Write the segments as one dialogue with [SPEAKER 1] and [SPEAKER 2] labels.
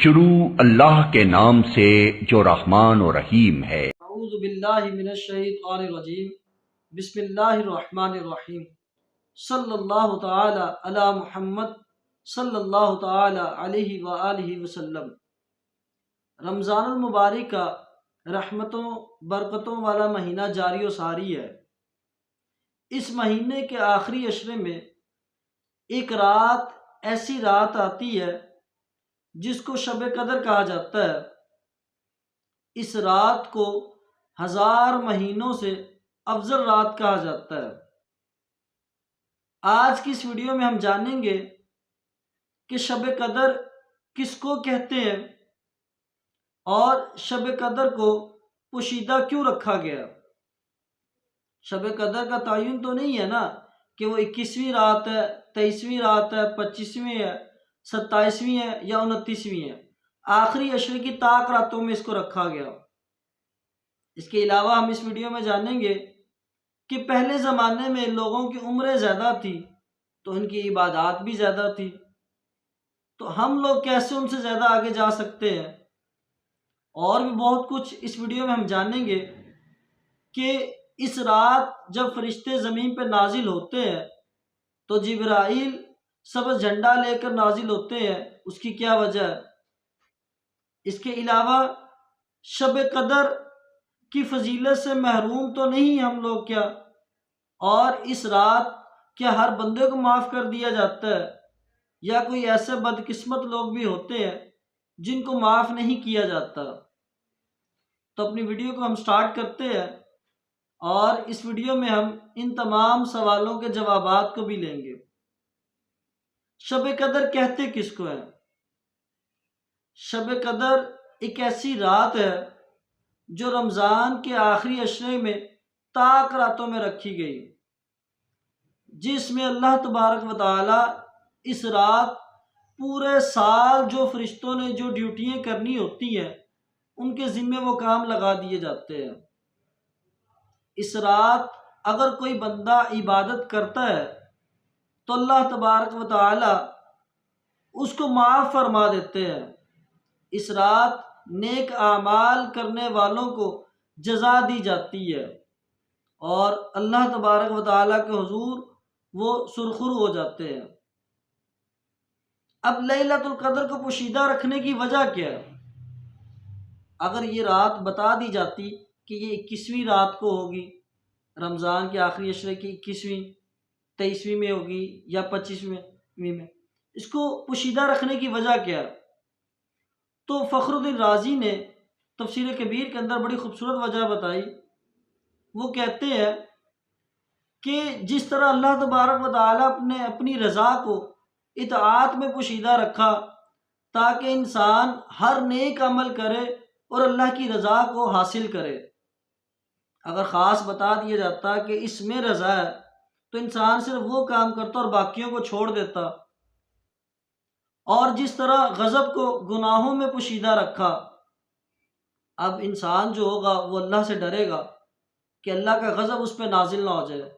[SPEAKER 1] شروع اللہ کے نام سے جو رحمان و رحیم ہے۔
[SPEAKER 2] اعوذ باللہ من الشیطان الرجیم، بسم اللہ الرحمن الرحیم، صلی اللہ تعالی علی محمد صلی اللہ تعالی علیہ وآلہ وسلم۔ رمضان المبارک کا رحمتوں برکتوں والا مہینہ جاری و ساری ہے۔ اس مہینے کے آخری عشرے میں ایک رات ایسی رات آتی ہے جس کو شب قدر کہا جاتا ہے۔ اس رات کو 1000 مہینوں سے افضل رات کہا جاتا ہے۔ آج کی اس ویڈیو میں ہم جانیں گے کہ شب قدر کس کو کہتے ہیں اور شب قدر کو پوشیدہ کیوں رکھا گیا۔ شب قدر کا تعین تو نہیں ہے نا کہ وہ 21ویں رات ہے، 23ویں رات ہے، 25ویں ہے، 27ویں ہے یا 29ویں ہے۔ آخری عشرے کی طاق راتوں میں اس کو رکھا گیا۔ اس کے علاوہ ہم اس ویڈیو میں جانیں گے کہ پہلے زمانے میں لوگوں کی عمریں زیادہ تھی تو ان کی عبادات بھی زیادہ تھی، تو ہم لوگ کیسے ان سے زیادہ آگے جا سکتے ہیں۔ اور بھی بہت کچھ اس ویڈیو میں ہم جانیں گے کہ اس رات جب فرشتے زمین پہ نازل ہوتے ہیں تو جبرائیل سبز جھنڈا لے کر نازل ہوتے ہیں، اس کی کیا وجہ ہے۔ اس کے علاوہ شب قدر کی فضیلت سے محروم تو نہیں ہم لوگ کیا، اور اس رات کیا ہر بندے کو معاف کر دیا جاتا ہے یا کوئی ایسے بدقسمت لوگ بھی ہوتے ہیں جن کو معاف نہیں کیا جاتا۔ تو اپنی ویڈیو کو ہم سٹارٹ کرتے ہیں اور اس ویڈیو میں ہم ان تمام سوالوں کے جوابات کو بھی لیں گے۔ شب قدر کہتے کس کو ہے؟ شب قدر ایک ایسی رات ہے جو رمضان کے آخری عشرے میں طاق راتوں میں رکھی گئی، جس میں اللہ تبارک و تعالی اس رات پورے سال جو فرشتوں نے جو ڈیوٹیاں کرنی ہوتی ہیں ان کے ذمے وہ کام لگا دیے جاتے ہیں۔ اس رات اگر کوئی بندہ عبادت کرتا ہے تو اللہ تبارک و تعالی اس کو معاف فرما دیتے ہیں۔ اس رات نیک اعمال کرنے والوں کو جزا دی جاتی ہے اور اللہ تبارک و تعالیٰ کے حضور وہ سرخرو ہو جاتے ہیں۔ اب لیلۃ القدر کو پوشیدہ رکھنے کی وجہ کیا ہے؟ اگر یہ رات بتا دی جاتی کہ یہ 21ویں رات کو ہوگی، رمضان کے آخری عشرے کی 21ویں، 23ویں میں ہوگی یا 25ویں میں، اس کو پوشیدہ رکھنے کی وجہ کیا ہے؟ تو فخر الدین رازی نے تفسیر کبیر کے اندر بڑی خوبصورت وجہ بتائی۔ وہ کہتے ہیں کہ جس طرح اللہ تبارک و تعالیٰ نے اپنی رضا کو اطاعت میں پوشیدہ رکھا تاکہ انسان ہر نیک عمل کرے اور اللہ کی رضا کو حاصل کرے۔ اگر خاص بتا دیا جاتا کہ اس میں رضا ہے تو انسان صرف وہ کام کرتا اور باقیوں کو چھوڑ دیتا۔ اور جس طرح غضب کو گناہوں میں پوشیدہ رکھا، اب انسان جو ہوگا وہ اللہ سے ڈرے گا کہ اللہ کا غضب اس پہ نازل نہ ہو جائے،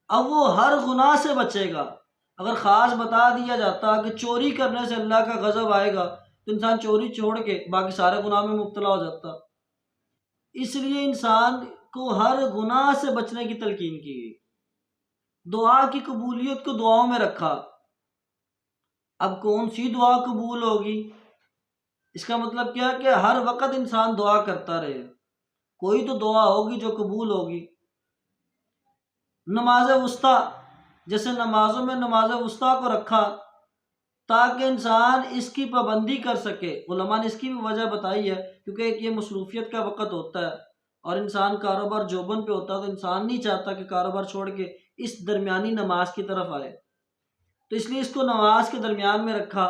[SPEAKER 2] اب وہ ہر گناہ سے بچے گا۔ اگر خاص بتا دیا جاتا کہ چوری کرنے سے اللہ کا غضب آئے گا تو انسان چوری چھوڑ کے باقی سارے گناہ میں مبتلا ہو جاتا۔ اس لیے انسان کو ہر گناہ سے بچنے کی تلقین کی گئی۔ دعا کی قبولیت کو دعاؤں میں رکھا۔ اب کون سی دعا قبول ہوگی؟ اس کا مطلب کیا کہ ہر وقت انسان دعا کرتا رہے، کوئی تو دعا ہوگی جو قبول ہوگی۔ نماز وسطیٰ، جیسے نمازوں میں نماز وسطیٰ کو رکھا تاکہ انسان اس کی پابندی کر سکے۔ علماء نے اس کی بھی وجہ بتائی ہے کیونکہ ایک یہ مصروفیت کا وقت ہوتا ہے اور انسان کاروبار جوبن پہ ہوتا ہے تو انسان نہیں چاہتا کہ کاروبار چھوڑ کے اس درمیانی نماز کی طرف آئے، تو اس لیے اس کو نماز کے درمیان میں رکھا۔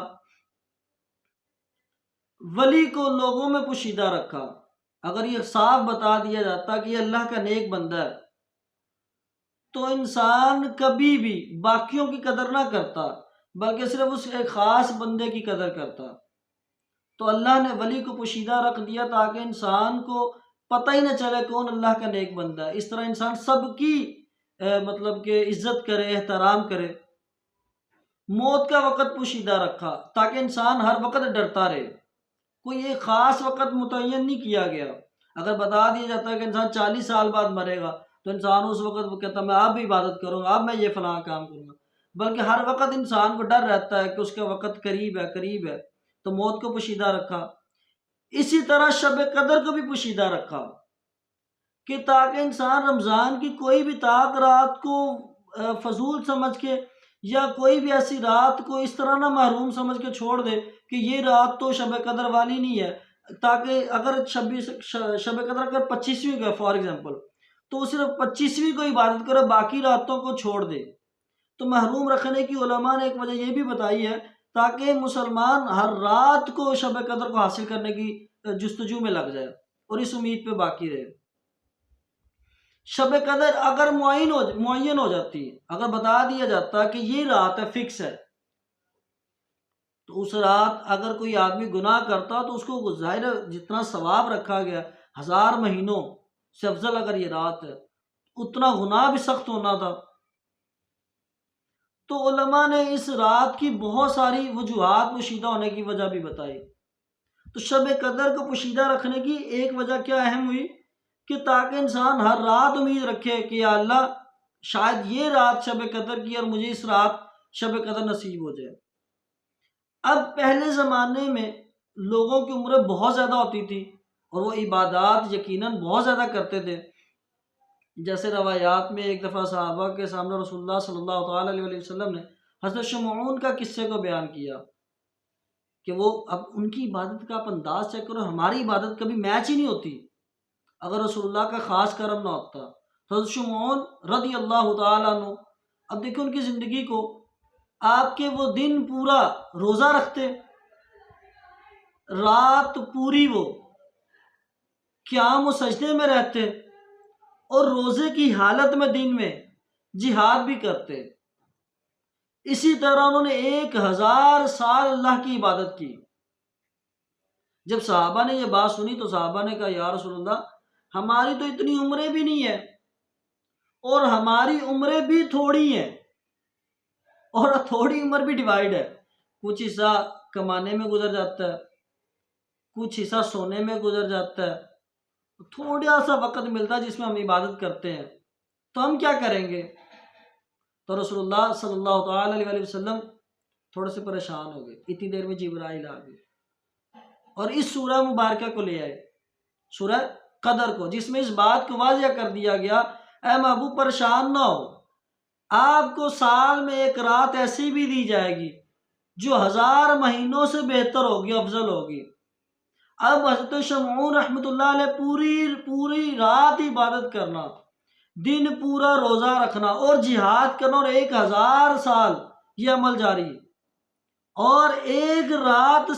[SPEAKER 2] ولی کو لوگوں میں پوشیدہ رکھا۔ اگر یہ صاف بتا دیا جاتا کہ یہ اللہ کا نیک بندہ ہے تو انسان کبھی بھی باقیوں کی قدر نہ کرتا بلکہ صرف اس ایک خاص بندے کی قدر کرتا۔ تو اللہ نے ولی کو پوشیدہ رکھ دیا تاکہ انسان کو پتہ ہی نہ چلے کون اللہ کا نیک بندہ ہے۔ اس طرح انسان سب کی مطلب کہ عزت کرے، احترام کرے۔ موت کا وقت پوشیدہ رکھا تاکہ انسان ہر وقت ڈرتا رہے، کوئی ایک خاص وقت متعین نہیں کیا گیا۔ اگر بتا دیا جاتا ہے کہ انسان 40 سال بعد مرے گا تو انسان اس وقت وہ کہتا میں اب بھی عبادت کروں گا، اب میں یہ فلاں کام کروں گا، بلکہ ہر وقت انسان کو ڈر رہتا ہے کہ اس کا وقت قریب ہے قریب ہے، تو موت کو پوشیدہ رکھا۔ اسی طرح شب قدر کو بھی پوشیدہ رکھا کہ تاکہ انسان رمضان کی کوئی بھی طاق رات کو فضول سمجھ کے یا کوئی بھی ایسی رات کو اس طرح نہ محروم سمجھ کے چھوڑ دے کہ یہ رات تو شب قدر والی نہیں ہے، تاکہ اگر شب قدر اگر 25ویں کا فار ایگزامپل تو وہ صرف 25ویں کو عبادت کرے، باقی راتوں کو چھوڑ دے۔ تو محروم رکھنے کی علماء نے ایک وجہ یہ بھی بتائی ہے تاکہ مسلمان ہر رات کو شب قدر کو حاصل کرنے کی جستجو میں لگ جائے اور اس امید پہ باقی رہے۔ شب قدر اگر معین ہو جاتی، اگر بتا دیا جاتا کہ یہ رات ہے فکس ہے، تو اس رات اگر کوئی آدمی گناہ کرتا تو اس کو ظاہر جتنا ثواب رکھا گیا 1000 مہینوں سے افضل اگر یہ رات ہے اتنا گناہ بھی سخت ہونا تھا۔ تو علماء نے اس رات کی بہت ساری وجوہات پوشیدہ ہونے کی وجہ بھی بتائی۔ تو شب قدر کو پوشیدہ رکھنے کی ایک وجہ کیا اہم ہوئی کہ تاکہ انسان ہر رات امید رکھے کہ یا اللہ شاید یہ رات شب قدر کی اور مجھے اس رات شب قدر نصیب ہو جائے۔ اب پہلے زمانے میں لوگوں کی عمریں بہت زیادہ ہوتی تھی اور وہ عبادات یقیناً بہت زیادہ کرتے تھے، جیسے روایات میں ایک دفعہ صحابہ کے سامنے رسول اللہ صلی اللہ تعالیٰ علیہ وسلم نے حضرت شمعون کا قصے کو بیان کیا کہ وہ اب ان کی عبادت کا آپ انداز چیک کرو، ہماری عبادت کبھی میچ ہی نہیں ہوتی اگر رسول اللہ کا خاص کرم نہ ہوتا۔ حضرت شمعون رضی اللہ تعالیٰ عنہ، اب دیکھو ان کی زندگی کو، آپ کے وہ دن پورا روزہ رکھتے، رات پوری وہ قیام و سجدے میں رہتے اور روزے کی حالت میں دن میں جہاد بھی کرتے۔ اسی طرح انہوں نے 1000 سال اللہ کی عبادت کی۔ جب صحابہ نے یہ بات سنی تو صحابہ نے کہا یا رسول اللہ ہماری تو اتنی عمریں بھی نہیں ہیں اور ہماری عمریں بھی تھوڑی ہیں اور تھوڑی عمر بھی ڈیوائیڈ ہے، کچھ حصہ کمانے میں گزر جاتا ہے، کچھ حصہ سونے میں گزر جاتا ہے، تھوڑا سا وقت ملتا ہے جس میں ہم عبادت کرتے ہیں، تو ہم کیا کریں گے؟ تو رسول اللہ صلی اللہ تعالیٰ علیہ وسلم تھوڑے سے پریشان ہو گئے، اتنی دیر میں جبرائیل آ گئے اور اس سورہ مبارکہ کو لے آئے، سورہ قدر کو، جس میں اس بات کو واضح کر دیا گیا اے محبوب پریشان نہ ہو، آپ کو سال میں ایک رات ایسی بھی دی جائے گی جو 1000 مہینوں سے بہتر ہوگی، افضل ہوگی۔ اب حضرت شمعون رحمۃ اللہ علیہ پوری رات عبادت کرنا، دن پورا روزہ رکھنا اور جہاد کرنا اور 1000 سال یہ عمل جاری، اور ایک رات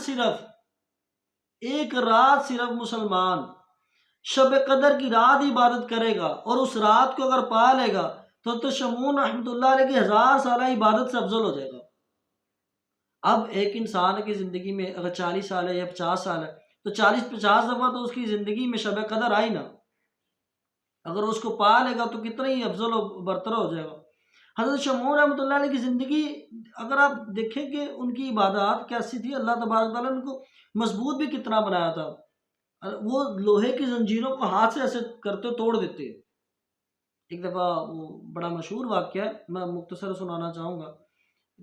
[SPEAKER 2] صرف مسلمان شب قدر کی رات عبادت کرے گا اور اس رات کو اگر پا لے گا تو شمعون رحمۃ اللہ علیہ کی 1000 سالہ عبادت سے افضل ہو جائے گا۔ اب ایک انسان کی زندگی میں اگر 40 سال ہے یا 50 سال ہے تو 40-50 دفعہ تو اس کی زندگی میں شب قدر آئی نا، اگر اس کو پا لے گا تو کتنا ہی افضل و برتر ہو جائے گا۔ حضرت شمعون رحمۃ اللہ علیہ کی زندگی اگر آپ دیکھیں کہ ان کی عبادات کیسی تھی، اللہ تبارک تعالیٰ نے ان کو مضبوط بھی کتنا بنایا تھا، وہ لوہے کی زنجیروں کو ہاتھ سے ایسے کرتے توڑ دیتے۔ ایک دفعہ وہ بڑا مشہور واقعہ ہے، میں مختصر سنانا چاہوں گا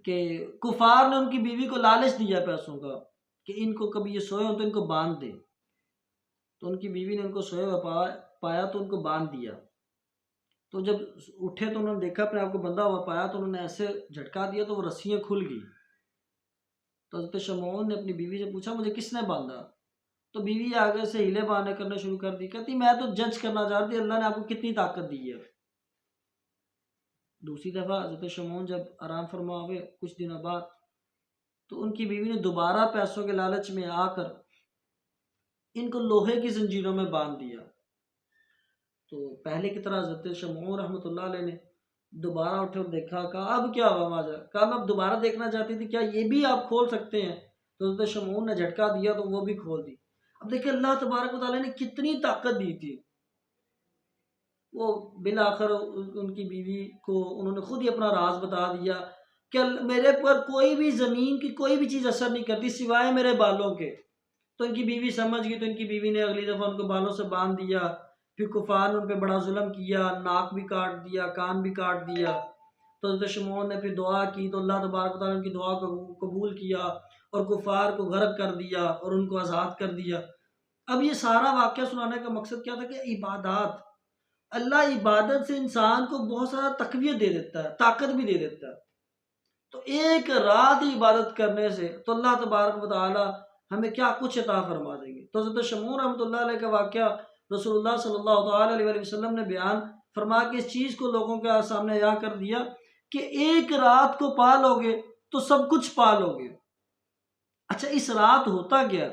[SPEAKER 2] کہ کفار نے ان کی بیوی کو لالچ دیا پیسوں کا کہ ان کو کبھی یہ سوئے ہوں تو ان کو باندھ دے، تو ان کی بیوی نے ان کو سوئے ہوئے پایا تو ان کو باندھ دیا، تو جب اٹھے تو انہوں نے دیکھا اپنے آپ کو بندھا ہوا پایا تو انہوں نے ایسے جھٹکا دیا تو وہ رسیاں کھل گئی۔ تو حضرت شمعون نے اپنی بیوی سے پوچھا مجھے کس نے باندھا؟ تو بیوی آگے سے ہیلے بہانے کرنا شروع کر دی، کہتی میں تو جج کرنا چاہتی اللہ نے آپ کو کتنی طاقت دی ہے۔ دوسری دفعہ حضرت شمعون جب آرام فرما ہوئے کچھ دنوں بعد تو ان کی بیوی نے دوبارہ پیسوں کے لالچ میں آ کر ان کو لوہے کی زنجیروں میں باندھ دیا۔ تو پہلے کی طرح حضرت شمعون رحمۃ اللہ علیہ نے دوبارہ اٹھے اور دیکھا، کہا اب کیا ہوا ماجرا؟ کہا میں اب دوبارہ دیکھنا چاہتی تھی، کیا یہ بھی آپ کھول سکتے ہیں؟ تو حضرت شمعون نے جھٹکا دیا تو وہ بھی کھول دی۔ اب دیکھیں اللہ تبارک و تعالیٰ نے کتنی طاقت دی تھی، وہ بالآخر ان کی بیوی کو انہوں نے خود ہی اپنا راز بتا دیا کہ میرے پر کوئی بھی زمین کی کوئی بھی چیز اثر نہیں کرتی سوائے میرے بالوں کے. تو ان کی بیوی سمجھ گئی، تو ان کی بیوی نے اگلی دفعہ ان کو بالوں سے باندھ دیا. پھر کفار نے ان پہ بڑا ظلم کیا، ناک بھی کاٹ دیا، کان بھی کاٹ دیا. تو حضرت شمعون نے پھر دعا کی تو اللہ تبارک و تعالیٰ نے ان کی دعا کو قبول کیا اور کفار کو غرق کر دیا اور ان کو آزاد کر دیا. اب یہ سارا واقعہ سنانے کا مقصد کیا تھا کہ عبادات، اللہ عبادت سے انسان کو بہت سارا تقویت دے دیتا ہے، طاقت بھی دے دیتا ہے. تو ایک رات عبادت کرنے سے تو اللہ تبارک و تعالی ہمیں کیا کچھ عطا فرما دیں گے. تو حضرت شمعون رحمۃ اللہ علیہ کا واقعہ رسول اللہ صلی اللہ تعالی علیہ وسلم نے بیان فرما کے اس چیز کو لوگوں کے سامنے عیاں کر دیا کہ ایک رات کو پا لو گے تو سب کچھ پا لو گے. اچھا، اس رات ہوتا کیا؟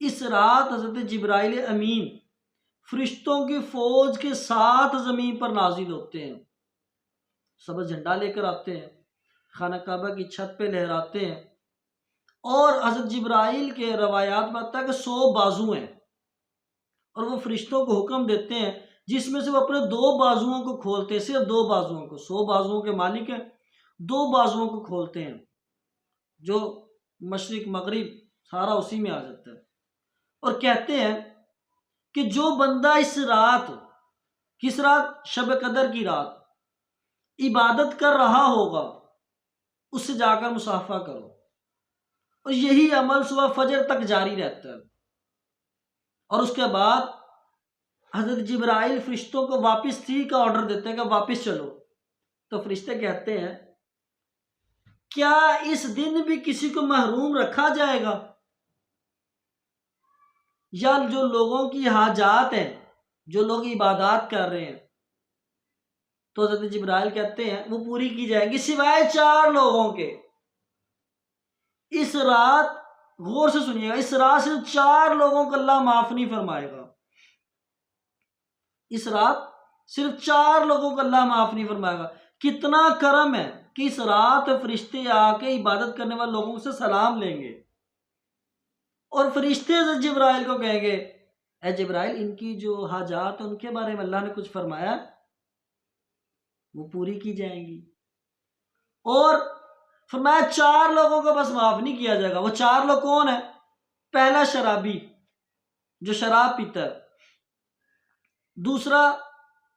[SPEAKER 2] اس رات حضرت جبرائیل امین فرشتوں کی فوج کے ساتھ زمین پر نازل ہوتے ہیں، سبز جھنڈا لے کر آتے ہیں، خانہ کعبہ کی چھت پہ لہراتے ہیں. اور حضرت جبرائیل کے روایات میں آتا ہے کہ 100 بازو ہیں اور وہ فرشتوں کو حکم دیتے ہیں جس میں سے وہ اپنے 2 بازوؤں کو کھولتے ہیں، صرف 2 بازوؤں کو. 100 بازوؤں کے مالک ہیں، 2 بازوؤں کو کھولتے ہیں، جو مشرق مغرب سارا اسی میں آ جاتا ہے. اور کہتے ہیں کہ جو بندہ اس رات، کس رات؟ شب قدر کی رات، عبادت کر رہا ہوگا اس سے جا کر مصافحہ کرو. اور یہی عمل صبح فجر تک جاری رہتا ہے. اور اس کے بعد حضرت جبرائیل فرشتوں کو واپس کا آرڈر دیتے ہیں کہ واپس چلو. تو فرشتے کہتے ہیں کیا اس دن بھی کسی کو محروم رکھا جائے گا؟ یا جو لوگوں کی حاجات ہیں، جو لوگ عبادات کر رہے ہیں، تو حضرت جبرائیل کہتے ہیں وہ پوری کی جائیں گی سوائے 4 لوگوں کے. اس رات غور سے سنیے گا، اس رات صرف 4 لوگوں کو اللہ معاف نہیں فرمائے گا. اس رات صرف 4 لوگوں کو اللہ معاف نہیں فرمائے گا. کتنا کرم ہے کہ اس رات فرشتے آ کے عبادت کرنے والے لوگوں سے سلام لیں گے اور فرشتے حضرت جبرائیل کو کہیں گے اے جبرائیل، ان کی جو حاجات ہیں ان کے بارے میں اللہ نے کچھ فرمایا، وہ پوری کی جائیں گی. اور فرمایا 4 لوگوں کو بس معاف نہیں کیا جائے گا. وہ 4 لوگ کون ہیں؟ پہلا شرابی جو شراب پیتا ہے، دوسرا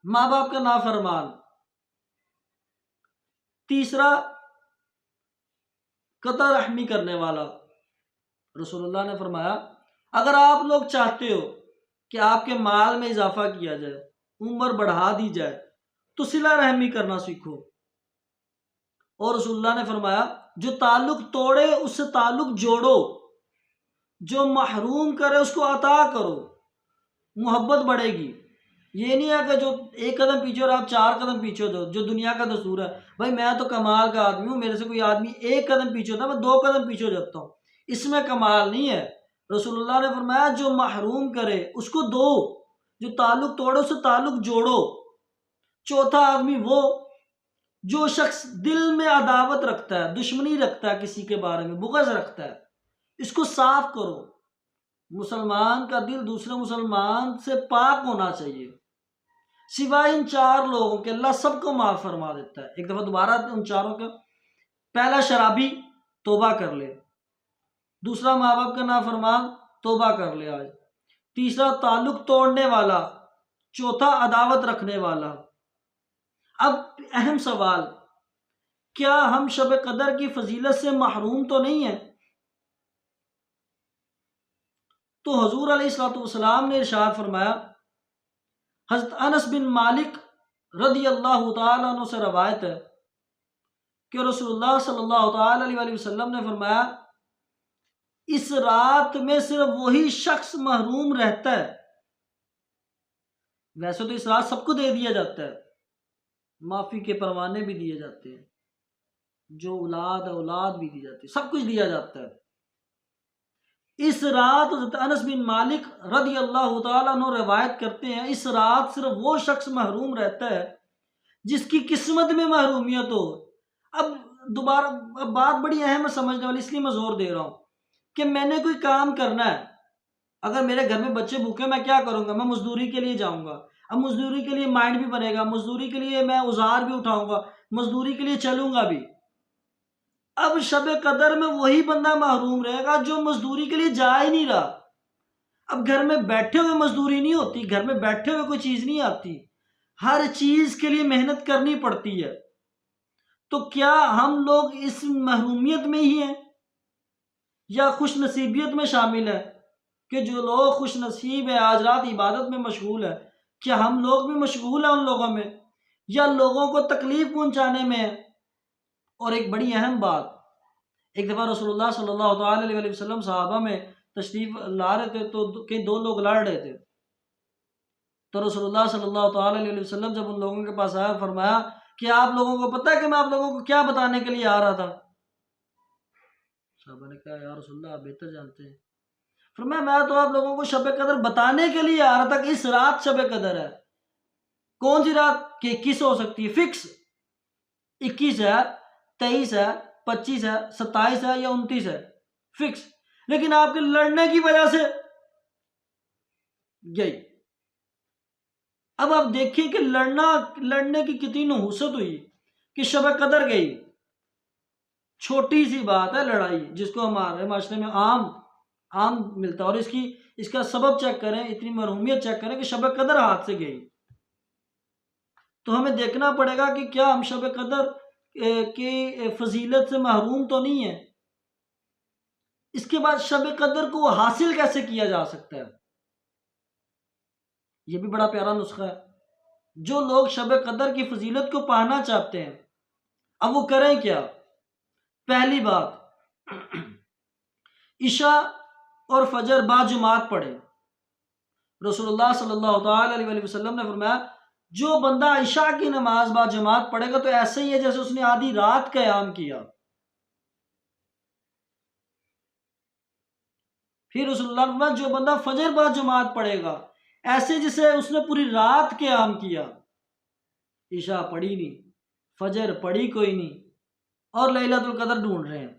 [SPEAKER 2] ماں باپ کا نافرمان، تیسرا قطع رحمی کرنے والا. رسول اللہ نے فرمایا اگر آپ لوگ چاہتے ہو کہ آپ کے مال میں اضافہ کیا جائے، عمر بڑھا دی جائے، تو صلہ رحمی کرنا سیکھو. اور رسول اللہ نے فرمایا جو تعلق توڑے اس سے تعلق جوڑو، جو محروم کرے اس کو عطا کرو، محبت بڑھے گی. یہ نہیں ہے کہ جو 1 قدم پیچھے اور آپ 4 قدم پیچھے ہو، جو دنیا کا دستور ہے. بھائی میں تو کمال کا آدمی ہوں، میرے سے کوئی آدمی 1 قدم پیچھے ہوتا ہے، میں 2 قدم پیچھے ہو جاتا ہوں، اس میں کمال نہیں ہے. رسول اللہ نے فرمایا جو محروم کرے اس کو دو، جو تعلق توڑو اس سے تعلق جوڑو. چوتھا آدمی وہ جو شخص دل میں عداوت رکھتا ہے، دشمنی رکھتا ہے، کسی کے بارے میں بغض رکھتا ہے، اس کو صاف کرو. مسلمان کا دل دوسرے مسلمان سے پاک ہونا چاہیے. سوائے ان 4 لوگوں کے اللہ سب کو معاف فرما دیتا ہے. ایک دفعہ دوبارہ ان 4 کا، پہلا شرابی توبہ کر لے، دوسرا ماں باپ کا نافرمان توبہ کر لے آج، تیسرا تعلق توڑنے والا، چوتھا عداوت رکھنے والا. اب اہم سوال، کیا ہم شب قدر کی فضیلت سے محروم تو نہیں ہیں؟ تو حضور علیہ الصلوۃ والسلام نے ارشاد فرمایا، حضرت انس بن مالک رضی اللہ تعالیٰ عنہ سے روایت ہے کہ رسول اللہ صلی اللہ تعالیٰ علیہ وسلم نے فرمایا اس رات میں صرف وہی شخص محروم رہتا ہے. ویسے تو اس رات سب کو دے دیا جاتا ہے، معافی کے پروانے بھی دیے جاتے ہیں، جو اولاد بھی دی جاتی ہے، سب کچھ دیا جاتا ہے. اس رات حضرت انس بن مالک رضی اللہ تعالیٰ عنہ روایت کرتے ہیں اس رات صرف وہ شخص محروم رہتا ہے جس کی قسمت میں محرومیت ہو. اب بات بڑی اہم ہے سمجھنے والی، اس لیے میں زور دے رہا ہوں کہ میں نے کوئی کام کرنا ہے. اگر میرے گھر میں بچے بھوکے، میں کیا کروں گا؟ میں مزدوری کے لیے جاؤں گا. اب مزدوری کے لیے مائنڈ بھی بنے گا، مزدوری کے لیے میں اوزار بھی اٹھاؤں گا، مزدوری کے لیے چلوں گا بھی. اب شب قدر میں وہی بندہ محروم رہے گا جو مزدوری کے لیے جا ہی نہیں رہا۔ اب گھر میں بیٹھے ہوئے مزدوری نہیں ہوتی، گھر میں بیٹھے ہوئے کوئی چیز نہیں آتی، ہر چیز کے لیے محنت کرنی پڑتی ہے۔ تو کیا ہم لوگ اس محرومیت میں ہی ہیں یا خوش نصیبیت میں شامل ہیں؟ کہ جو لوگ خوش نصیب ہیں، آج رات عبادت میں مشغول ہے، کیا ہم لوگ بھی مشغول ہیں ان لوگوں میں، یا لوگوں کو تکلیف پہنچانے میں ہیں؟ اور ایک بڑی اہم بات، ایک دفعہ رسول اللہ صلی اللہ تعالی علیہ وسلم صحابہ میں تشریف لا رہے تھے، تو کئی دو لوگ لڑ رہے تھے، تو رسول اللہ صلی اللہ تعالی علیہ وسلم جب ان لوگوں کے پاس آیا، فرمایا کہ آپ لوگوں کو پتہ ہے کہ میں آپ لوگوں کو کیا بتانے کے لیے آ رہا تھا؟ صحابہ نے کہا یا رسول اللہ آپ بہتر جانتے ہیں۔ فرمایا میں تو آپ لوگوں کو شب قدر بتانے کے لیے آ رہا تھا کہ اس رات شب قدر ہے۔ کون سی رات؟ کہ 21 ہو سکتی ہے، فکس 21 ہے، 23 ہے، 25 ہے، 27 ہے یا 29 ہے، فکس۔ لیکن آپ کے لڑنے کی وجہ سے گئی۔ اب آپ دیکھیں کہ لڑنے کی کتنی نحوست ہوئی کہ شب قدر گئی۔ چھوٹی سی بات ہے لڑائی، جس کو ہمارے معاشرے میں عام ملتا ہے، اور اس کا سبب چیک کریں، اتنی محرومیت چیک کریں کہ شب قدر ہاتھ سے گئی۔ تو ہمیں دیکھنا پڑے گا کہ کیا ہم شب قدر کی فضیلت سے محروم تو نہیں ہیں۔ اس کے بعد شب قدر کو حاصل کیسے کیا جا سکتا ہے؟ یہ بھی بڑا پیارا نسخہ ہے۔ جو لوگ شب قدر کی فضیلت کو پانا چاہتے ہیں، اب وہ کریں کیا؟ پہلی بات، عشاء اور فجر باجماعت پڑھیں۔ رسول اللہ صلی اللہ تعالی علیہ وسلم نے فرمایا جو بندہ عشاء کی نماز باجماعت پڑھے گا تو ایسے ہی ہے جیسے اس نے آدھی رات قیام کیا۔ پھر رسول اللہ نے فرمایا جو بندہ فجر باجماعت پڑھے گا ایسے جیسے اس نے پوری رات قیام کیا۔ عشاء پڑھی نہیں، فجر پڑھی کوئی نہیں، اور لیلۃ القدر ڈھونڈ رہے ہیں۔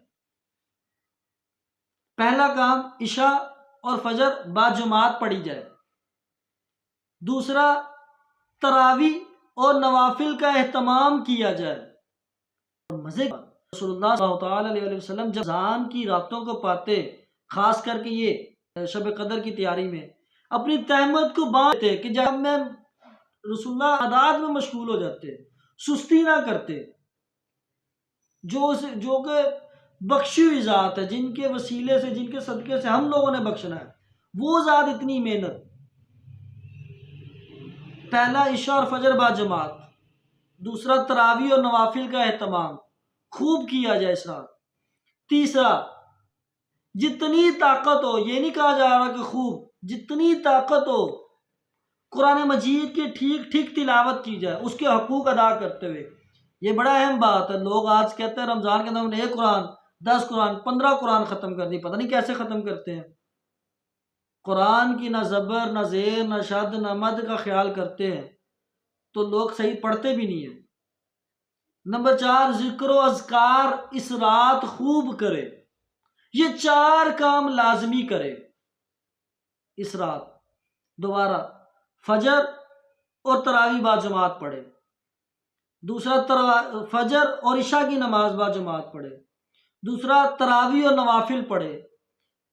[SPEAKER 2] پہلا کام، عشاء اور فجر باجماعت پڑھی جائے۔ دوسرا، تراویح اور نوافل کا اہتمام کیا جائے۔ اور مزے کا، رسول اللہ صلی اللہ تعالی علیہ وسلم جب رمضان کی راتوں کو پاتے، خاص کر کے یہ شب قدر کی تیاری میں، اپنی تہمت کو باندھتے کہ جب میں رسول اللہ عبادات میں مشغول ہو جاتے، سستی نہ کرتے۔ جو کہ بخشی ہوئی ذات ہے، جن کے وسیلے سے، جن کے صدقے سے ہم لوگوں نے بخشنا ہے، وہ ذات اتنی محنت۔ پہلا، عشاء اور فجر باجماعت۔ دوسرا، تراویح اور نوافل کا اہتمام خوب کیا جائے اس رات۔ تیسرا، جتنی طاقت ہو، یہ نہیں کہا جا رہا کہ خوب، جتنی طاقت ہو قرآن مجید کی ٹھیک ٹھیک تلاوت کی جائے، اس کے حقوق ادا کرتے ہوئے۔ یہ بڑا اہم بات ہے۔ لوگ آج کہتے ہیں رمضان کے اندر ہم نے 1 قرآن، 10 قرآن، 15 قرآن ختم کر دی، پتہ نہیں کیسے ختم کرتے ہیں۔ قرآن کی نہ زبر، نہ زیر، نہ شد، نہ مد کا خیال کرتے ہیں تو لوگ صحیح پڑھتے بھی نہیں ہیں۔ نمبر 4، ذکر و اذکار اس رات خوب کرے۔ یہ 4 کام لازمی کرے اس رات۔ دوبارہ، فجر اور تراویح باجماعت پڑھے۔ دوسرا، فجر اور عشاء کی نماز باجماعت پڑھے۔ دوسرا، تراویح اور نوافل پڑھے۔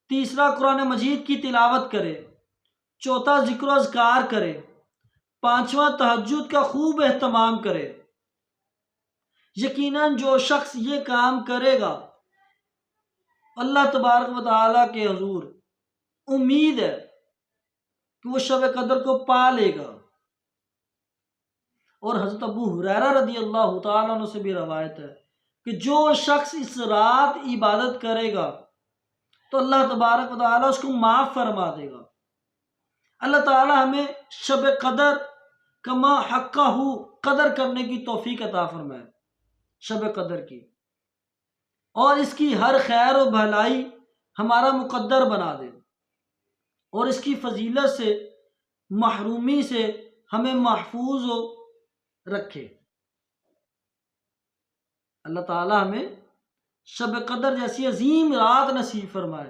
[SPEAKER 2] تیسرا، قرآن مجید کی تلاوت کرے۔ چوتھا، ذکر و اذکار کرے۔ پانچواں، تہجد کا خوب اہتمام کرے۔ یقیناً جو شخص یہ کام کرے گا، اللہ تبارک و تعالیٰ کے حضور امید ہے کہ وہ شب قدر کو پا لے گا۔ اور حضرت ابو ہریرہ رضی اللہ تعالیٰ عنہ سے بھی روایت ہے کہ جو شخص اس رات عبادت کرے گا تو اللہ تبارک و تعالیٰ اس کو معاف فرما دے گا۔ اللہ تعالیٰ ہمیں شب قدر کما حقہ قدر کرنے کی توفیق عطا فرمائے، شب قدر کی، اور اس کی ہر خیر و بھلائی ہمارا مقدر بنا دے، اور اس کی فضیلت سے، محرومی سے ہمیں محفوظ رکھے۔ اللہ تعالیٰ ہمیں شب قدر جیسی عظیم رات نصیب فرمائے،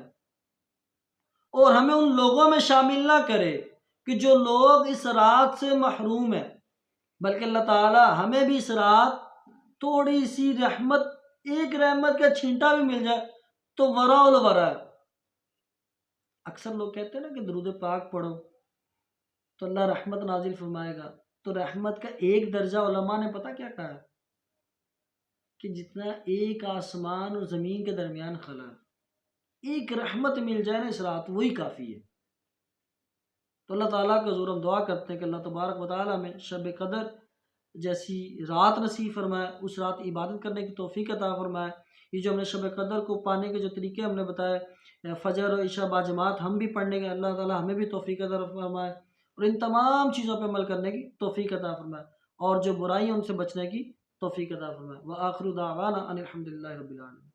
[SPEAKER 2] اور ہمیں ان لوگوں میں شامل نہ کرے کہ جو لوگ اس رات سے محروم ہیں، بلکہ اللہ تعالیٰ ہمیں بھی اس رات تھوڑی سی رحمت ایک رحمت کا چھینٹا بھی مل جائے تو ورا الورا ہے۔ اکثر لوگ کہتے ہیں نا کہ درود پاک پڑھو تو اللہ رحمت نازل فرمائے گا، تو رحمت کا ایک درجہ علماء نے پتہ کیا کہا ہے کہ جتنا ایک آسمان اور زمین کے درمیان خلا ہے، ایک رحمت مل جائے نا اس رات، وہی کافی ہے۔ تو اللہ تعالیٰ کا حضور ہم دعا کرتے ہیں کہ اللہ تبارک و تعالیٰ میں شب قدر جیسی رات نصیب فرمائے، اس رات عبادت کرنے کی توفیق عطا فرمائے۔ یہ جو ہم نے شب قدر کو پانے کے جو طریقے ہم نے بتائے، فجر و عشاء باجماعت ہم بھی پڑھنے کے، اللہ تعالیٰ ہمیں بھی توفیق عطا فرمائے اور ان تمام چیزوں پہ عمل کرنے کی توفیق عطا فرمائے، اور جو برائیاں ان سے بچنے کی توفیق عطا فرمائے۔ وآخر دعوانا ان الحمد للہ رب العالمین۔